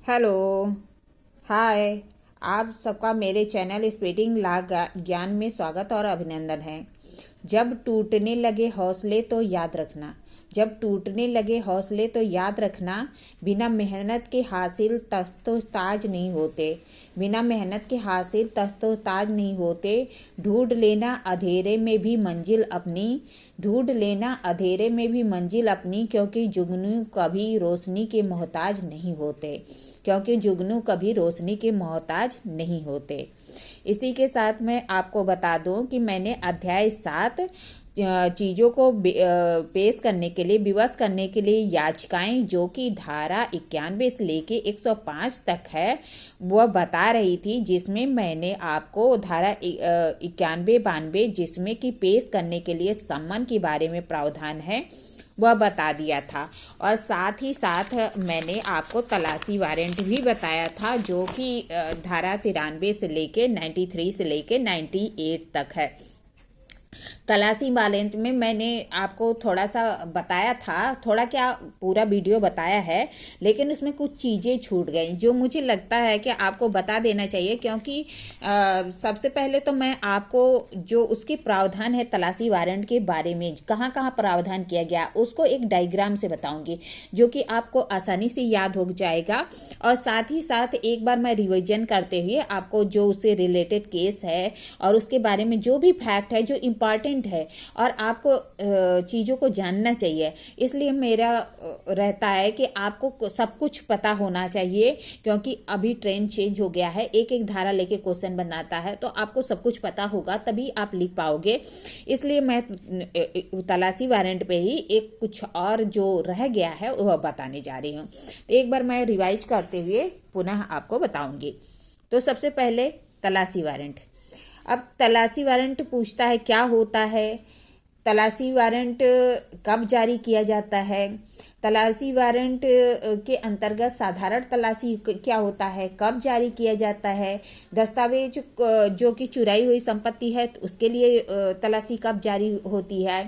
Hello. हाय। आप सबका मेरे चैनल स्पीडिंग ला ज्ञान में स्वागत और अभिनंदन है। जब टूटने लगे हौसले तो याद रखना, जब टूटने लगे हौसले तो याद रखना, बिना मेहनत के हासिल तख्तो-ताज नहीं होते, बिना मेहनत के हासिल तख्तो-ताज नहीं होते। ढूंढ लेना अंधेरे में भी मंजिल अपनी, ढूंढ लेना अंधेरे में भी मंजिल अपनी, क्योंकि जुगनू कभी रोशनी के मोहताज नहीं होते, क्योंकि जुगनू कभी रोशनी के मोहताज नहीं होते। इसी के साथ मैं आपको बता दूं कि मैंने अध्याय 7 चीज़ों को पेश करने के लिए, विवश करने के लिए याचिकाएं, जो कि धारा 91 से लेके 105 तक है, वह बता रही थी, जिसमें मैंने आपको धारा 91, 92 जिसमें कि पेश करने के लिए सम्मन के बारे में प्रावधान है, वह बता दिया था। और साथ ही साथ मैंने आपको तलाशी वारंट भी बताया था, जो कि धारा 93 से लेके 93 से लेके 98 तक है। तलाशी वारंट में मैंने आपको थोड़ा सा बताया था, थोड़ा क्या पूरा वीडियो बताया है, लेकिन उसमें कुछ चीज़ें छूट गई जो मुझे लगता है कि आपको बता देना चाहिए, क्योंकि सबसे पहले तो मैं आपको जो उसके प्रावधान है तलाशी वारंट के बारे में, कहाँ कहाँ प्रावधान किया गया, उसको एक डायग्राम से बताऊंगी, जो कि आपको आसानी से याद हो जाएगा। और साथ ही साथ एक बार मैं रिवीजन करते हुए आपको जो उससे रिलेटेड केस है और उसके बारे में जो भी फैक्ट है जो इम्पॉर्टेंट है और आपको चीज़ों को जानना चाहिए, इसलिए मेरा रहता है कि आपको सब कुछ पता होना चाहिए, क्योंकि अभी ट्रेंड चेंज हो गया है, एक एक धारा लेके क्वेश्चन बनाता है, तो आपको सब कुछ पता होगा तभी आप लिख पाओगे। इसलिए मैं तलाशी वारंट पे ही एक कुछ और जो रह गया है वह बताने जा रही हूँ। तो एक बार मैं रिवाइज करते हुए पुनः आपको बताऊंगी। तो सबसे पहले तलाशी वारंट। अब तलाशी वारंट पूछता है क्या होता है, तलाशी वारंट कब जारी किया जाता है, तलाशी वारंट के अंतर्गत साधारण तलाशी क्या होता है, कब जारी किया जाता है, दस्तावेज जो कि चुराई हुई संपत्ति है तो उसके लिए तलाशी कब जारी होती है,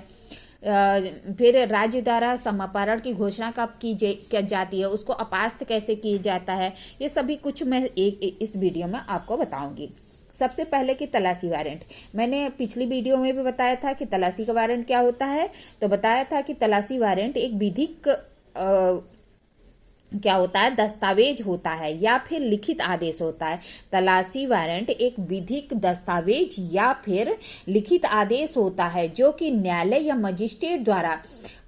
फिर राज्य द्वारा समापरण की घोषणा कब की जाती है, उसको अपास्त कैसे किया जाता है, ये सभी कुछ मैं इस वीडियो में आपको बताऊंगी। सबसे पहले कि तलाशी वारंट, मैंने पिछली वीडियो में भी बताया था कि तलाशी का वारंट क्या होता है। तो बताया था कि तलाशी वारंट एक विधिक क्या होता है, दस्तावेज होता है या फिर लिखित आदेश होता है। तलाशी वारंट एक विधिक दस्तावेज या फिर लिखित आदेश होता है, जो कि न्यायालय या मजिस्ट्रेट द्वारा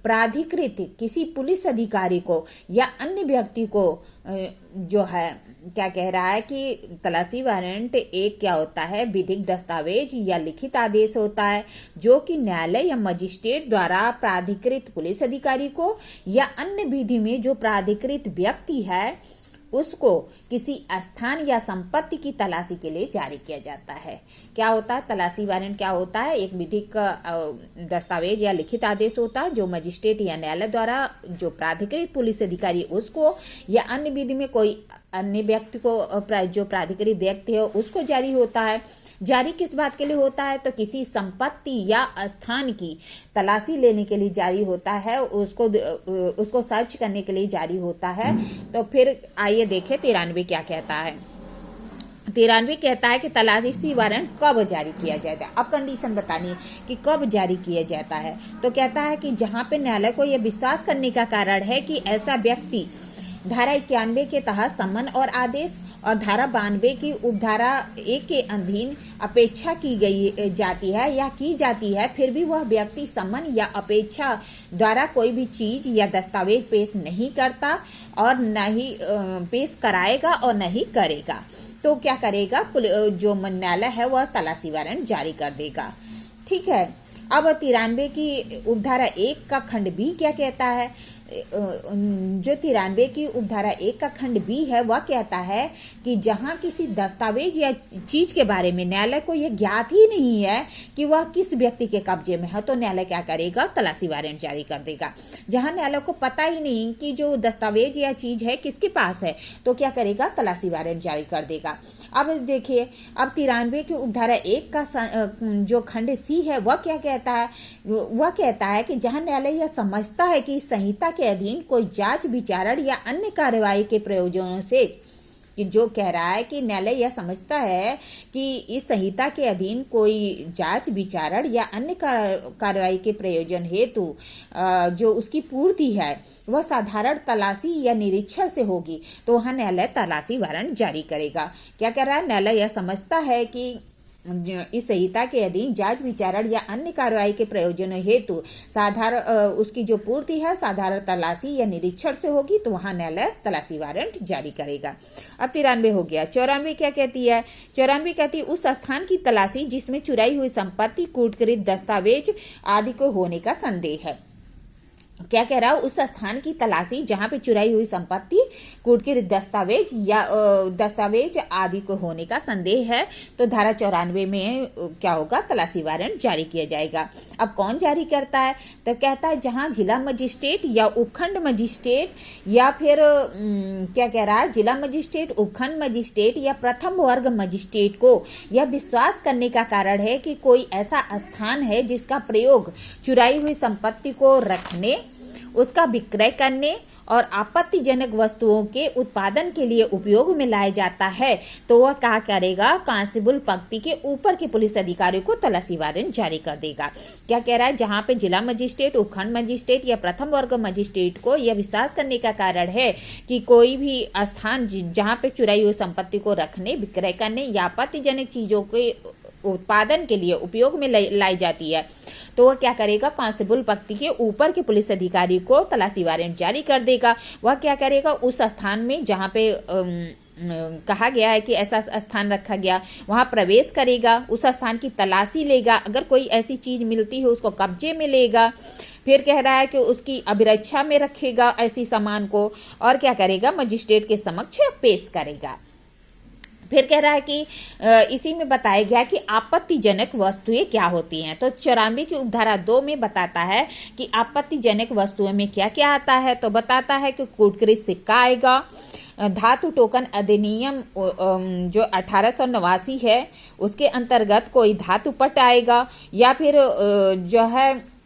प्राधिकृत किसी पुलिस अधिकारी को या अन्य व्यक्ति को जो है क्या कह रहा है कि तलाशी वारंट एक क्या होता है, विधिक दस्तावेज या लिखित आदेश होता है, जो कि न्यायालय या मजिस्ट्रेट द्वारा प्राधिकृत पुलिस अधिकारी को या अन्य विधि में जो प्राधिकृत व्यक्ति है उसको किसी स्थान या संपत्ति की तलाशी के लिए जारी किया जाता है। क्या होता है तलाशी वारंट, क्या होता है, एक विधिक दस्तावेज या लिखित आदेश होता है जो मजिस्ट्रेट या न्यायालय द्वारा जो प्राधिकृत पुलिस अधिकारी उसको या अन्य विधि में कोई अन्य व्यक्ति को जो प्राधिकृत व्यक्ति है उसको जारी होता है। जारी किस बात के लिए होता है, तो किसी संपत्ति या स्थान की तलाशी लेने के लिए जारी होता है, उसको सर्च करने के लिए जारी होता है। तो फिर आइए देखें 93 क्या कहता है। 93 कहता है कि तलाशी वारंट कब जारी किया जाता है। अब कंडीशन बतानी है कि कब जारी किया जाता है। तो कहता है कि जहां पे न्यायालय को यह विश्वास करने का कारण है कि ऐसा व्यक्ति धारा 91 के तहत सम्मन और आदेश और धारा 92 की उपधारा 1 के अधीन अपेक्षा की गई जाती है या की जाती है, फिर भी वह व्यक्ति सम्मन या अपेक्षा द्वारा कोई भी चीज या दस्तावेज पेश नहीं करता और न ही पेश कराएगा और न ही करेगा, तो क्या करेगा, जो न्यायालय है वह तलाशी वारंट जारी कर देगा। ठीक है। अब 93 की उपधारा 1 का खंड बी क्या कहता है, जो 93 की उपधारा 1 का खंड बी है वह कहता है कि जहां किसी दस्तावेज या चीज के बारे में न्यायालय को यह ज्ञात ही नहीं है कि वह किस व्यक्ति के कब्जे में है, तो न्यायालय क्या करेगा, तलाशी वारंट जारी कर देगा। जहां न्यायालय को पता ही नहीं कि जो दस्तावेज या चीज है किसके पास है, तो क्या करेगा, तलाशी वारंट जारी कर देगा। अब देखिए, अब 93 की उपधारा 1 का जो खंड सी है वह क्या कहता है, वह कहता है कि जहां न्यायालय यह समझता है कि संहिता के अधीन कोई जांच विचारण या अन्य कार्यवाही के प्रयोजनों से, कि जो कह रहा है कि न्यायालय यह समझता है कि इस संहिता के अधीन कोई जांच विचारण या अन्य कार्यवाही के प्रयोजन हेतु जो उसकी पूर्ति है वह साधारण तलाशी या निरीक्षण से होगी, तो वहां न्यायालय तलाशी वारंट जारी करेगा। क्या कह रहा है, न्यायालय यह समझता है कि इस संहिता के अधीन जांच विचारण या अन्य कार्यवाही के प्रयोजन हेतु साधारण उसकी जो पूर्ति है साधारण तलाशी या निरीक्षण से होगी, तो वहां न्यायालय तलाशी वारंट जारी करेगा। अब 93 हो गया। 94 क्या कहती है? 94 कहती है उस स्थान की तलाशी जिसमें चुराई हुई संपत्ति, कूटकृत दस्तावेज आदि को होने का संदेह है। क्या कह रहा है, उस स्थान की तलाशी जहां पे चुराई हुई संपत्ति, कूटकृत दस्तावेज या दस्तावेज आदि को होने का संदेह है, तो धारा 94 में क्या होगा, तलाशी वारंट जारी किया जाएगा। अब कौन जारी करता है? तो कहता है जहां जिला मजिस्ट्रेट या उपखंड मजिस्ट्रेट या फिर क्या कह रहा है, जिला मजिस्ट्रेट, उपखंड मजिस्ट्रेट या प्रथम वर्ग मजिस्ट्रेट को यह विश्वास करने का कारण है कि कोई ऐसा स्थान है जिसका प्रयोग चुराई हुई संपत्ति को रखने, उसका विक्रय करने और आपत्तिजनक वस्तुओं के उत्पादन के लिए उपयोग में लाया जाता है, तो वह क्या करेगा, कांस्टेबल पंक्ति के ऊपर के पुलिस अधिकारी को तलाशी वारंट जारी कर देगा। क्या कह रहा है, जहां पे जिला मजिस्ट्रेट, उपखंड मजिस्ट्रेट या प्रथम वर्ग मजिस्ट्रेट को यह विश्वास करने का कारण है कि कोई भी स्थान जहां पे चुराई हुई संपत्ति को रखने, विक्रय करने या आपत्तिजनक चीजों के उत्पादन के लिए उपयोग में लाई जाती है, तो वह क्या करेगा, कांस्टेबल पंक्ति के ऊपर के पुलिस अधिकारी को तलाशी वारंट जारी कर देगा। वह क्या करेगा, उस स्थान में जहां पे कहा गया है कि ऐसा स्थान रखा गया, वहां प्रवेश करेगा, उस स्थान की तलाशी लेगा, अगर कोई ऐसी चीज मिलती है उसको कब्जे में लेगा, फिर कह रहा है कि उसकी अभिरक्षा में रखेगा ऐसी सामान को, और क्या करेगा, मजिस्ट्रेट के समक्ष पेश करेगा। फिर कह रहा है कि इसी में बताया गया कि आपत्तिजनक वस्तुएं क्या होती हैं। तो 94 की उपधारा 2 में बताता है कि आपत्तिजनक वस्तुओं में क्या क्या आता है। तो बताता है कि कूटकृत सिक्का आएगा, धातु टोकन अधिनियम जो 1889 है उसके अंतर्गत कोई धातु पट आएगा, या फिर जो है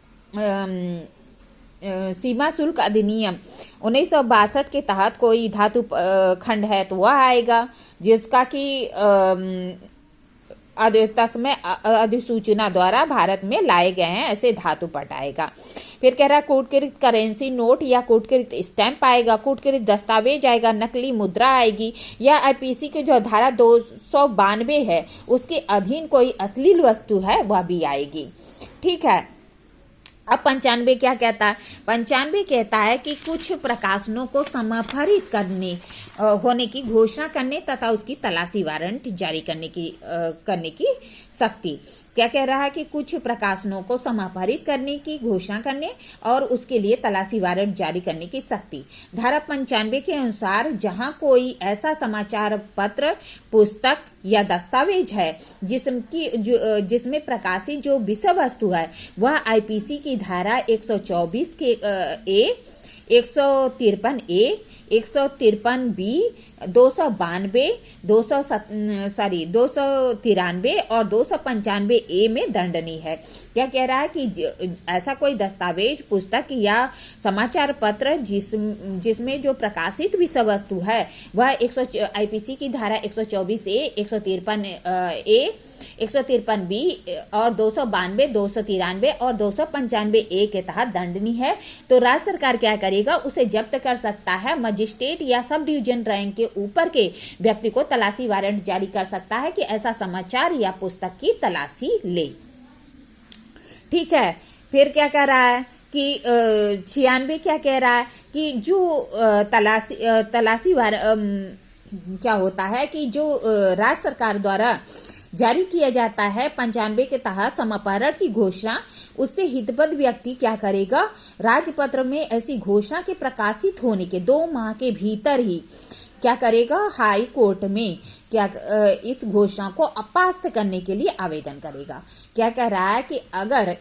सीमा शुल्क अधिनियम 1962 के तहत कोई धातु खंड है तो वह आएगा, जिसका कि तस्मय अधिसूचना द्वारा भारत में लाए गए हैं, ऐसे धातु पट आएगा। फिर कह रहा है कूटकृत करेंसी नोट या कूटकृत स्टैंप आएगा, कूटकृत दस्तावेज आएगा, नकली मुद्रा आएगी, या आईपीसी की जो धारा 292 है उसके अधीन कोई अश्लील वस्तु है वह भी आएगी। ठीक है। अब 95 क्या कहता है? 95 कहता है कि कुछ प्रकाशनों को समापरित करने होने की घोषणा करने तथा उसकी तलाशी वारंट जारी करने की शक्ति। क्या कह रहा है कि कुछ प्रकाशनों को समापरित करने की घोषणा करने और उसके लिए तलाशी वारंट जारी करने की शक्ति। धारा 95 के अनुसार जहां कोई ऐसा समाचार पत्र, पुस्तक या दस्तावेज है जिसमें प्रकाशित जो विषय वस्तु है वह आईपीसी की धारा 124 के 153 ए, 153 बी, 292, 293 और 295 ए में दंडनीय है। क्या कह रहा है कि ऐसा कोई दस्तावेज, पुस्तक या समाचार पत्र जिसमें जो प्रकाशित विषय वस्तु है वह आईपीसी की धारा 124 ए, 153 ए, 153 बी और 292, 293 और 295 ए के तहत दंडनीय है, तो राज्य सरकार क्या करेगा, उसे जब्त कर सकता है। मजिस्ट्रेट या सब डिवीजन रैंक के ऊपर के व्यक्ति को तलाशी वारंट जारी कर सकता है कि ऐसा समाचार या पुस्तक की तलाशी ले। ठीक है। फिर क्या कह रहा है कि 96 क्या कह रहा है कि जो तलाशी क्या होता है कि जो राज्य सरकार द्वारा जारी किया जाता है 95 के तहत समापहरण की घोषणा, उससे हितबद्ध व्यक्ति क्या करेगा, राजपत्र में ऐसी घोषणा के प्रकाशित होने के 2 माह के भीतर ही क्या करेगा, हाई कोर्ट में क्या इस घोषणा को अपास्त करने के लिए आवेदन करेगा। क्या कह रहा है कि अगर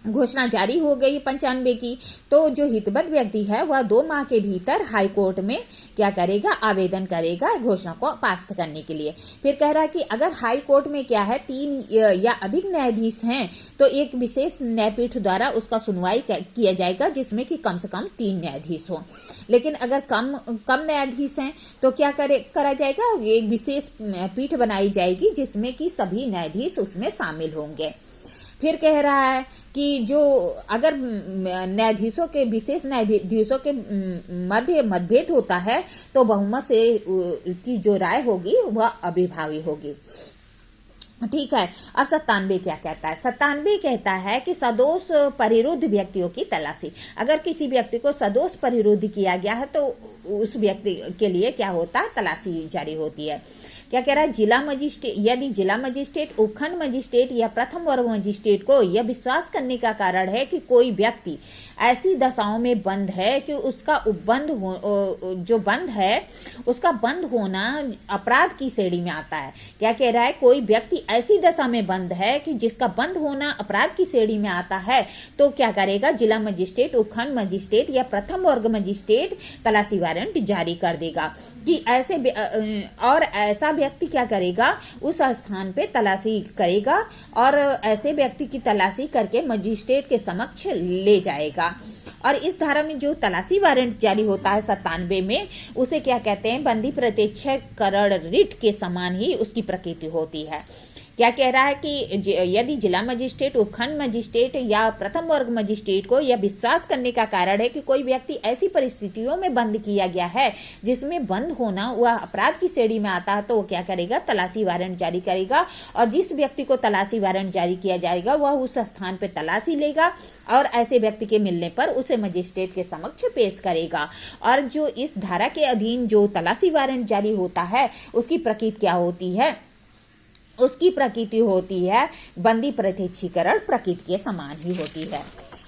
घोषणा जारी हो गई 95 की, तो जो हितबद्ध व्यक्ति है वह 2 माह के भीतर हाई कोर्ट में क्या करेगा, आवेदन करेगा घोषणा को पास करने के लिए। फिर कह रहा है कि अगर हाई कोर्ट में क्या है 3 या अधिक न्यायाधीश हैं तो एक विशेष न्यायपीठ द्वारा उसका सुनवाई किया जाएगा जिसमें कि कम से कम 3 न्यायाधीश हो। लेकिन अगर कम न्यायाधीश हैं तो क्या करा जाएगा, एक विशेष पीठ बनाई जाएगी जिसमें कि सभी न्यायाधीश उसमें शामिल होंगे। फिर कह रहा है कि जो अगर न्यायाधीशों के विशेष न्यायाधीशों के मध्य मतभेद होता है तो बहुमत से की जो राय होगी वह अभिभावी होगी। ठीक है। अब 97 क्या कहता है? 97 कहता है कि सदोष परिरुद्ध व्यक्तियों की तलाशी। अगर किसी व्यक्ति को सदोष परिरुद्ध किया गया है तो उस व्यक्ति के लिए क्या होता है, तलाशी जारी होती है। क्या कह रहा है, जिला मजिस्ट्रेट, यदि जिला मजिस्ट्रेट, उपखंड मजिस्ट्रेट या प्रथम वर्ग मजिस्ट्रेट को यह विश्वास करने का कारण है कि कोई व्यक्ति ऐसी दशाओं में बंद है कि उसका जो बंद है उसका बंद होना अपराध की श्रेणी में आता है। क्या कह रहा है, कोई व्यक्ति ऐसी दशा में बंद है कि जिसका बंद होना अपराध की श्रेणी में आता है तो क्या करेगा, जिला मजिस्ट्रेट, उपखंड मजिस्ट्रेट या प्रथम वर्ग मजिस्ट्रेट तलाशी वारंट जारी कर देगा कि ऐसा व्यक्ति क्या करेगा, उस स्थान पे तलाशी करेगा और ऐसे व्यक्ति की तलाशी करके मजिस्ट्रेट के समक्ष ले जाएगा। और इस धारा में जो तलाशी वारंट जारी होता है 97 में, उसे क्या कहते हैं, बंदी प्रत्यक्षीकरण रिट के समान ही उसकी प्रकृति होती है। क्या कह रहा है कि यदि जिला मजिस्ट्रेट, उपखंड मजिस्ट्रेट या प्रथम वर्ग मजिस्ट्रेट को यह विश्वास करने का कारण है कि कोई व्यक्ति ऐसी परिस्थितियों में बंद किया गया है जिसमें बंद होना वह अपराध की श्रेणी में आता है, तो वो क्या करेगा, तलाशी वारंट जारी करेगा। और जिस व्यक्ति को तलाशी वारंट जारी किया जाएगा वह उस स्थान पर तलाशी लेगा और ऐसे व्यक्ति के मिलने पर उसे मजिस्ट्रेट के समक्ष पेश करेगा। और जो इस धारा के अधीन जो तलाशी वारंट जारी होता है उसकी प्रकृति क्या होती है, उसकी प्रकृति होती है बंदी प्रत्यक्षीकरण प्रकृति के समान ही होती है।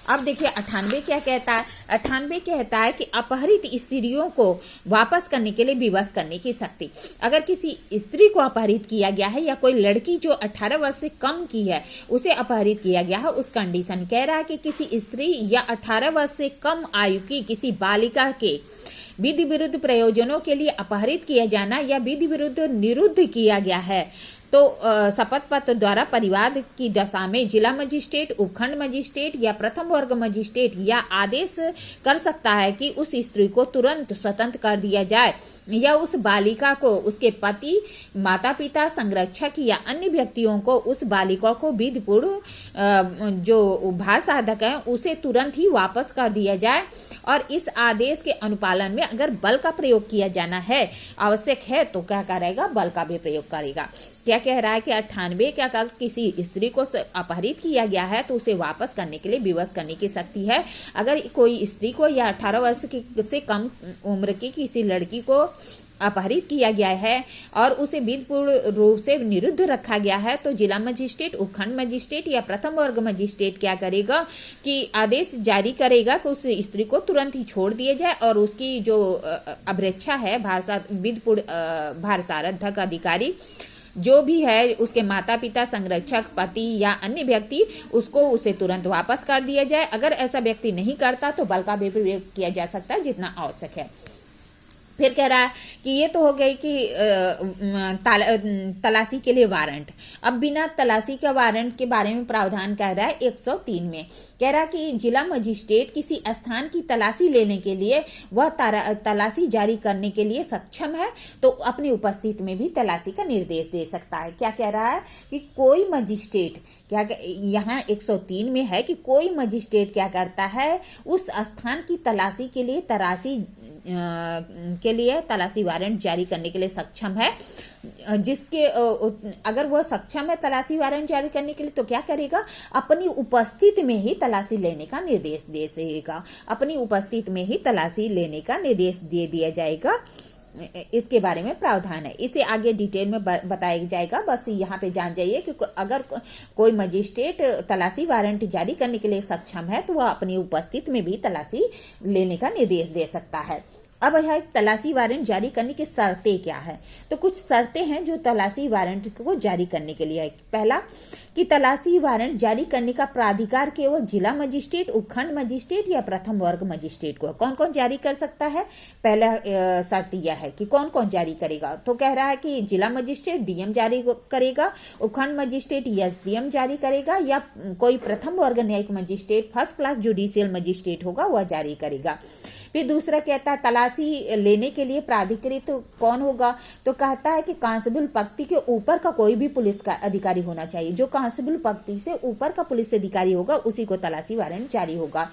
अब देखिए 98 क्या कहता है। 98 कहता है कि अपहरित स्त्रियों को वापस करने के लिए विवश करने की शक्ति। अगर किसी स्त्री को अपहरित किया गया है या कोई लड़की जो 18 वर्ष से कम की है उसे अपहरित किया गया है, उस कंडीशन कह रहा है कि किसी स्त्री या 18 वर्ष से कम आयु की किसी बालिका के विधि विरुद्ध प्रयोजनों के लिए अपहरित किया जाना या विधि विरुद्ध निरुद्ध किया गया है तो शपथ पत्र द्वारा परिवाद की दशा में जिला मजिस्ट्रेट, उपखंड मजिस्ट्रेट या प्रथम वर्ग मजिस्ट्रेट या आदेश कर सकता है कि उस स्त्री को तुरंत स्वतंत्र कर दिया जाए या उस बालिका को उसके पति, माता पिता, संरक्षक या अन्य व्यक्तियों को उस बालिका को विधिपूर्ण जो भार साधक है उसे तुरंत ही वापस कर दिया जाए। और इस आदेश के अनुपालन में अगर बल का प्रयोग किया जाना है, आवश्यक है, तो क्या करेगा, बल का भी प्रयोग करेगा। क्या कह रहा है कि 98 क्या कहा, किसी स्त्री को अपहरित किया गया है तो उसे वापस करने के लिए विवश करने की शक्ति है। अगर कोई स्त्री को या 18 वर्ष से कम उम्र की किसी लड़की को अपहरित किया गया है और उसे विधिपूर्ण रूप से निरुद्ध रखा गया है तो जिला मजिस्ट्रेट, उपखंड मजिस्ट्रेट या प्रथम वर्ग मजिस्ट्रेट क्या करेगा कि आदेश जारी करेगा कि उस स्त्री को तुरंत ही छोड़ दिया जाए और उसकी जो अभिरक्षा है विधिपूर्ण भारसारधक अधिकारी जो भी है, उसके माता पिता, संरक्षक, पति या अन्य व्यक्ति, उसको उसे तुरंत वापस कर दिया जाए। अगर ऐसा व्यक्ति नहीं करता तो बल का भी प्रयोग किया जा सकता है जितना आवश्यक है। फिर कह रहा है कि ये तो हो गई कि तलाशी के लिए वारंट। अब बिना तलाशी का वारंट के बारे में प्रावधान कह रहा है 103 में। कह रहा है कि जिला मजिस्ट्रेट किसी स्थान की तलाशी लेने के लिए वह तलाशी जारी करने के लिए सक्षम है तो अपनी उपस्थिति में भी तलाशी का निर्देश दे सकता है। क्या कह रहा है कि कोई मजिस्ट्रेट, क्या यहाँ 103 में है कि कोई मजिस्ट्रेट क्या करता है, उस स्थान की तलाशी के लिए तलाशी वारंट जारी करने के लिए सक्षम है। जिसके अगर वह सक्षम है तलाशी वारंट जारी करने के लिए तो क्या करेगा, अपनी उपस्थिति में ही तलाशी लेने का निर्देश दे सकेगा। अपनी उपस्थिति में ही तलाशी लेने का निर्देश दे दिया जाएगा। इसके बारे में प्रावधान है, इसे आगे डिटेल में बताया जाएगा। बस यहाँ पे जान जाइए कि अगर कोई मजिस्ट्रेट तलाशी वारंट जारी करने के लिए सक्षम है तो वह अपनी उपस्थिति में भी तलाशी लेने का निर्देश दे सकता है। अब है तलाशी वारंट जारी करने की शर्तें क्या है। तो कुछ शर्तें हैं जो तलाशी वारंट को जारी करने के लिए है। पहला कि तलाशी वारंट जारी करने का प्राधिकार केवल जिला मजिस्ट्रेट, उपखंड मजिस्ट्रेट या प्रथम वर्ग मजिस्ट्रेट को है। कौन कौन जारी कर सकता है? पहला शर्त यह है कि कौन कौन जारी करेगा। तो कह रहा है कि जिला मजिस्ट्रेट डीएम जारी करेगा, उपखंड मजिस्ट्रेट एसडीएम जारी करेगा, या कोई प्रथम वर्ग न्यायिक magistrate first class judicial magistrate होगा वह जारी करेगा। फिर दूसरा कहता है तलाशी लेने के लिए प्राधिकृत कौन होगा। तो कहता है कि कांस्टेबल पंक्ति के ऊपर का कोई भी पुलिस का अधिकारी होना चाहिए। जो कांस्टेबल पंक्ति से ऊपर का पुलिस अधिकारी होगा उसी को तलाशी वारंट जारी होगा।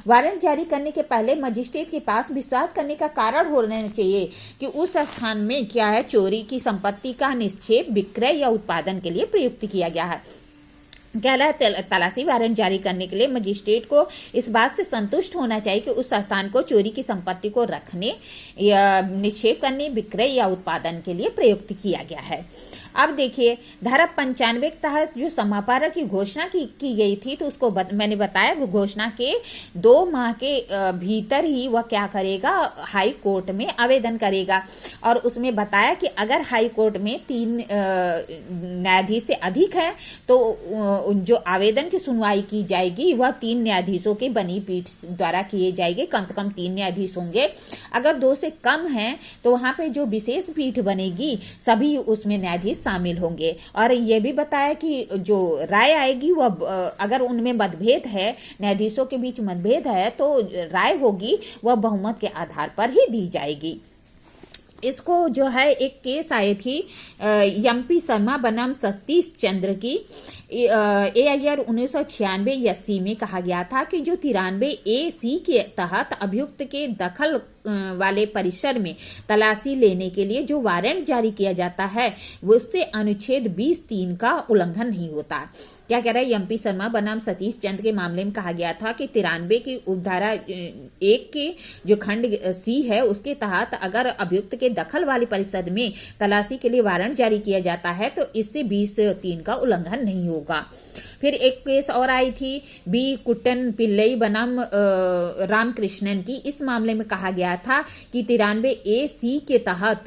वारंट जारी करने के पहले मजिस्ट्रेट के पास विश्वास करने का कारण होना चाहिए कि उस स्थान में क्या है, चोरी की संपत्ति का निक्षेप, विक्रय या उत्पादन के लिए प्रयुक्त किया गया है। कह रहा है तलाशी वारंट जारी करने के लिए मजिस्ट्रेट को इस बात से संतुष्ट होना चाहिए कि उस स्थान को चोरी की संपत्ति को रखने या निक्षेप करने, विक्रय या उत्पादन के लिए प्रयुक्त किया गया है। अब देखिए धारा 95 के तहत जो समापारण की घोषणा की गई थी, तो उसको मैंने बताया घोषणा के 2 माह के भीतर ही वह क्या करेगा, हाई कोर्ट में आवेदन करेगा। और उसमें बताया कि अगर हाई कोर्ट में 3 न्यायाधीश से अधिक है तो जो आवेदन की सुनवाई की जाएगी वह 3 न्यायाधीशों की बनी पीठ द्वारा किए जाएगी। कम से कम 3 न्यायाधीश होंगे। अगर 2 से कम है तो वहां पे जो विशेष पीठ बनेगी सभी उसमें न्यायाधीश शामिल होंगे। और यह भी बताया कि जो राय आएगी वह अगर उनमें मतभेद है, न्यायाधीशों के बीच मतभेद है, तो राय होगी वह बहुमत के आधार पर ही दी जाएगी। इसको जो है एक केस आई थी एमपी शर्मा बनाम सतीश चंद्र की AIR 1996-80 में कहा गया था कि जो 93A(C) के तहत अभियुक्त के दखल वाले परिसर में तलाशी लेने के लिए जो वारंट जारी किया जाता है उससे अनुच्छेद 20(3) का उल्लंघन नहीं होता। क्या कह रहा है, एमपी शर्मा बनाम सतीश चंद्र के मामले में कहा गया था कि 93 की उपधारा 1 के जो खंड C है उसके तहत अगर अभियुक्त के दखल वाले परिसर में तलाशी के लिए वारंट जारी किया जाता है तो इससे 20(3) का उल्लंघन नहीं होगा। फिर एक केस और आई थी बी कुट्टन पिल्लई बनाम रामकृष्णन की। इस मामले में कहा गया था कि 93A(C) के तहत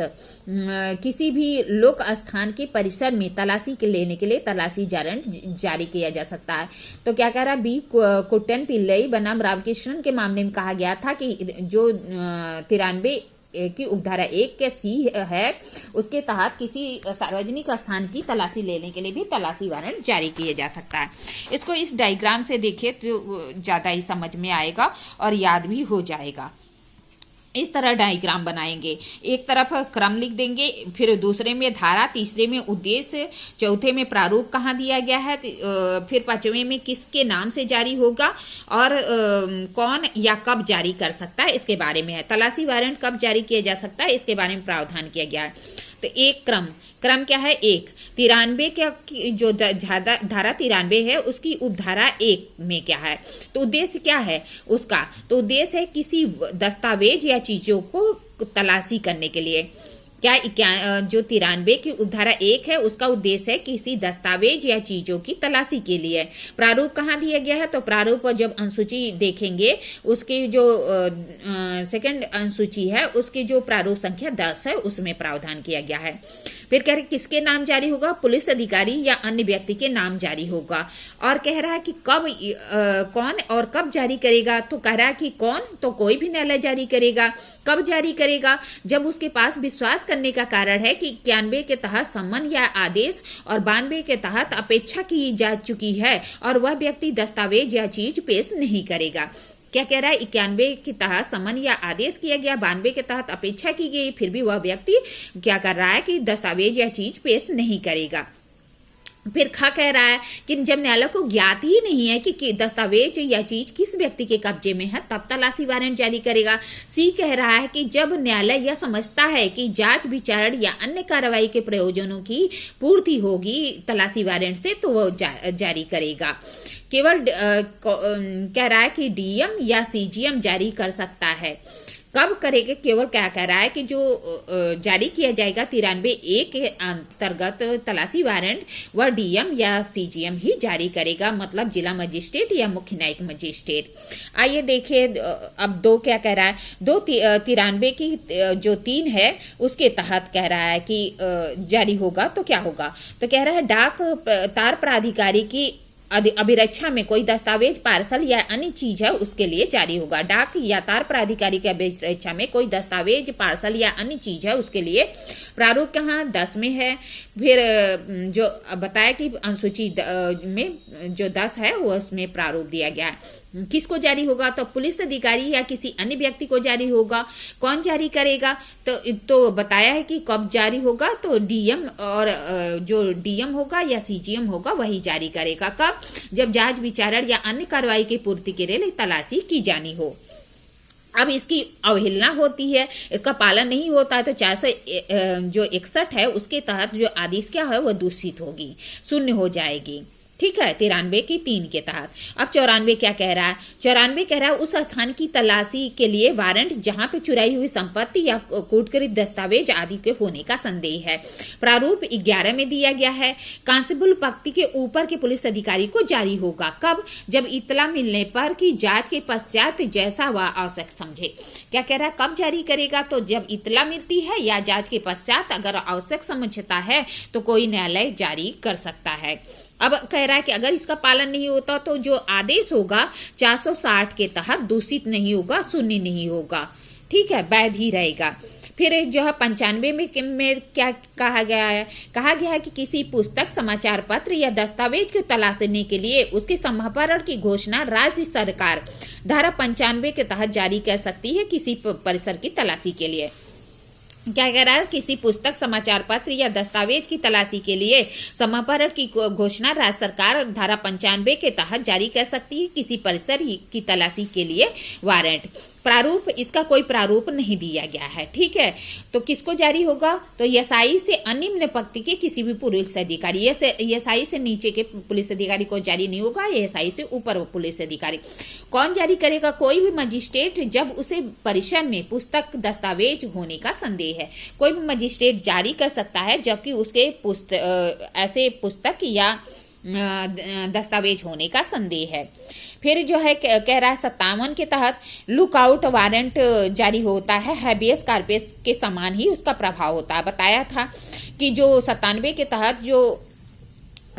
किसी भी लोक स्थान के परिसर में तलाशी के लेने के लिए तलाशी वारंट जारी किया जा सकता है। तो क्या कह रहा है, बी कुट्टन पिल्लई बनाम रामकृष्णन के मामले में कहा गया था कि जो 93 की उपधारा 1 के C है उसके तहत किसी सार्वजनिक स्थान की तलाशी लेने के लिए भी तलाशी वारंट जारी किया जा सकता है। इसको इस डायग्राम से देखिए तो ज्यादा ही समझ में आएगा और याद भी हो जाएगा। इस तरह डायग्राम बनाएंगे, एक तरफ क्रम लिख देंगे, फिर दूसरे में धारा, तीसरे में उद्देश्य, चौथे में प्रारूप कहाँ दिया गया है, फिर पांचवें में किसके नाम से जारी होगा और कौन या कब जारी कर सकता है इसके बारे में है। तलाशी वारंट कब जारी किया जा सकता है इसके बारे में प्रावधान किया गया है। तो एक क्रम क्या है, 1 93 क्या जो धारा 93 है उसकी उपधारा 1 में क्या है, तो उद्देश्य क्या है उसका, तो उद्देश्य है किसी दस्तावेज या चीजों को तलाशी करने के लिए। क्या जो 93 की उपधारा 1 है उसका उद्देश्य है किसी दस्तावेज या चीजों की तलाशी के लिए। प्रारूप कहाँ दिया गया है, तो प्रारूप जब अनुसूची देखेंगे उसकी जो सेकंड अनुसूची है उसकी जो प्रारूप संख्या 10 है उसमें प्रावधान किया गया है। फिर कह रहे किसके नाम जारी होगा, पुलिस अधिकारी या अन्य व्यक्ति के नाम जारी होगा। और कह रहा है कि कब कौन और कब जारी करेगा, तो कह रहा है कि कौन, तो कोई भी न्यायालय जारी करेगा। कब जारी करेगा, जब उसके पास विश्वास करने का कारण है कि 91 के तहत सम्मन या आदेश और 92 के तहत अपेक्षा की जा चुकी है और वह व्यक्ति दस्तावेज या चीज पेश नहीं करेगा। क्या कह रहा है, 91 के तहत समन या आदेश किया गया, 92 के तहत अपेक्षा की गई, फिर भी वह व्यक्ति क्या कर रहा है कि दस्तावेज या चीज पेश नहीं करेगा। फिर खा कह रहा है कि जब न्यायालय को ज्ञात ही नहीं है कि दस्तावेज या चीज किस व्यक्ति के कब्जे में है तब तलाशी वारंट जारी करेगा। सी कह रहा है कि जब न्यायालय यह समझता है कि जांच विचारण या अन्य कार्रवाई के प्रयोजनों की पूर्ति होगी तलाशी वारंट से तो वह जारी करेगा। केवल कह रहा है कि डीएम या सीजीएम जारी कर सकता है। कब करेगा, केवल क्या कह रहा है कि जो जारी किया जाएगा 93A के अंतर्गत तलाशी वारंट वह डीएम या सीजीएम ही जारी करेगा, मतलब जिला मजिस्ट्रेट या मुख्य न्यायिक मजिस्ट्रेट। आइए देखिए अब 2 क्या कह रहा है। 2 93 की जो 3 है उसके तहत कह रहा है कि जारी होगा तो क्या होगा, तो कह रहा है डाक तार प्राधिकारी की अभिरक्षा में कोई दस्तावेज, पार्सल या अन्य चीज है उसके लिए जारी होगा। डाक या तार प्राधिकारी की अभिरक्षा में कोई दस्तावेज, पार्सल या अन्य चीज है उसके लिए प्रारूप कहाँ 10 में है। फिर जो बताया कि अनुसूची में जो 10 है वो उसमें प्रारूप दिया गया है। किसको जारी होगा, तो पुलिस अधिकारी या किसी अन्य व्यक्ति को जारी होगा। कौन जारी करेगा, तो बताया है कि कब जारी होगा, तो डीएम और जो डीएम होगा या सीजीएम होगा वही जारी करेगा। कब, जब जांच विचारण या अन्य कार्रवाई की पूर्ति के लिए तलाशी की जानी हो। अब इसकी अवहेलना होती है, इसका पालन नहीं होता है तो 461 है उसके तहत जो आदेश क्या है वह दूषित होगी, शून्य हो जाएगी। ठीक है, 93 की 3 के तहत। अब 94 क्या कह रहा है, 94 कह रहा है उस स्थान की तलाशी के लिए वारंट जहां पे चुराई हुई संपत्ति या कूटकृत दस्तावेज आदि के होने का संदेह है। प्रारूप 11 में दिया गया है। कांस्टेबल पंक्ति के ऊपर के पुलिस अधिकारी को जारी होगा। कब, जब इतला मिलने पर कि जांच के पश्चात जैसा वह आवश्यक समझे। क्या कह रहा है, कब जारी करेगा, तो जब इतला मिलती है या जांच के पश्चात अगर आवश्यक समझता है तो कोई न्यायालय जारी कर सकता है। अब कह रहा है कि अगर इसका पालन नहीं होता तो जो आदेश होगा 460 के तहत दूषित नहीं होगा, शून्य नहीं होगा। ठीक है, वैध ही रहेगा। फिर जो है 95 में क्या कहा गया है, कहा गया है कि किसी पुस्तक, समाचार पत्र या दस्तावेज को तलाशने के लिए उसके समाहरण की घोषणा राज्य सरकार धारा 95 के तहत जारी कर सकती है किसी परिसर की तलाशी के लिए। क्या कह रहा है, किसी पुस्तक, समाचार पत्र या दस्तावेज की तलाशी के लिए समाहरण की घोषणा राज्य सरकार धारा 95 के तहत जारी कर सकती है किसी परिसर की तलाशी के लिए वारंट। प्रारूप, इसका कोई प्रारूप नहीं दिया गया है। ठीक है, तो किसको जारी होगा, तो एसआई से अनिम्न पंक्ति के किसी भी पुलिस अधिकारी, एसआई से नीचे के पुलिस अधिकारी को जारी नहीं होगा, एसआई से ऊपर पुलिस अधिकारी। कौन जारी करेगा, कोई भी मजिस्ट्रेट जब उसे परिसर में पुस्तक, दस्तावेज होने का संदेह है, कोई भी मजिस्ट्रेट जारी कर सकता है जबकि उसके ऐसे पुस्तक या दस्तावेज होने का संदेह है। फिर जो है कह रहा है 57 के तहत लुकआउट वारंट जारी होता है, हैबियस कार्पस के समान ही उसका प्रभाव होता है। बताया था कि जो 97 के तहत जो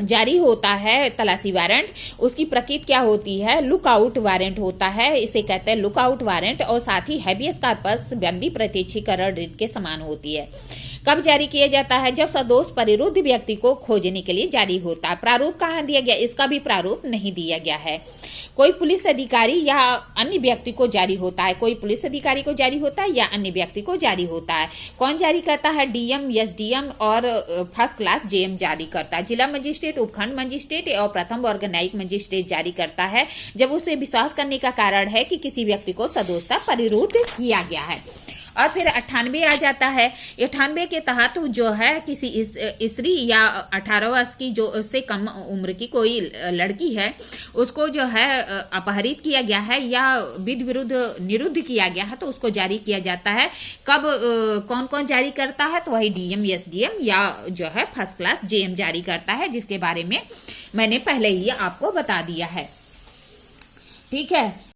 जारी होता है तलाशी वारंट, उसकी प्रकृति क्या होती है, लुकआउट वारंट होता है, इसे कहते हैं लुकआउट वारंट, और साथ ही हैबियस कार्पस बंदी प्रत्यक्षीकरण रिट के समान होती है। कब जारी किया जाता है, जब सदोष परिरुद्ध व्यक्ति को खोजने के लिए जारी होता है। प्रारूप कहाँ दिया गया, इसका भी प्रारूप नहीं दिया गया है। कोई पुलिस अधिकारी या अन्य व्यक्ति को जारी होता है, कोई पुलिस अधिकारी को जारी होता है या अन्य व्यक्ति को जारी होता है। कौन जारी करता है, डीएम, एसडीएम और फर्स्ट क्लास जेएम जारी करता है। जिला मजिस्ट्रेट, उपखंड मजिस्ट्रेट और प्रथम वर्ग न्यायिक मजिस्ट्रेट जारी करता है जब उसे विश्वास करने का कारण है कि किसी व्यक्ति को सदोषता परिरुद्ध किया गया है। और फिर 98 आ जाता है। 98 के तहत जो है किसी स्त्री या 18 वर्ष की जो उससे कम उम्र की कोई लड़की है उसको जो है अपहरित किया गया है या विधि विरुद्ध निरुद्ध किया गया है तो उसको जारी किया जाता है। कब, कौन कौन जारी करता है, तो वही डीएम, एसडीएम या जो है फर्स्ट क्लास जेएम जारी करता है, जिसके बारे में मैंने पहले ही आपको बता दिया है। ठीक है।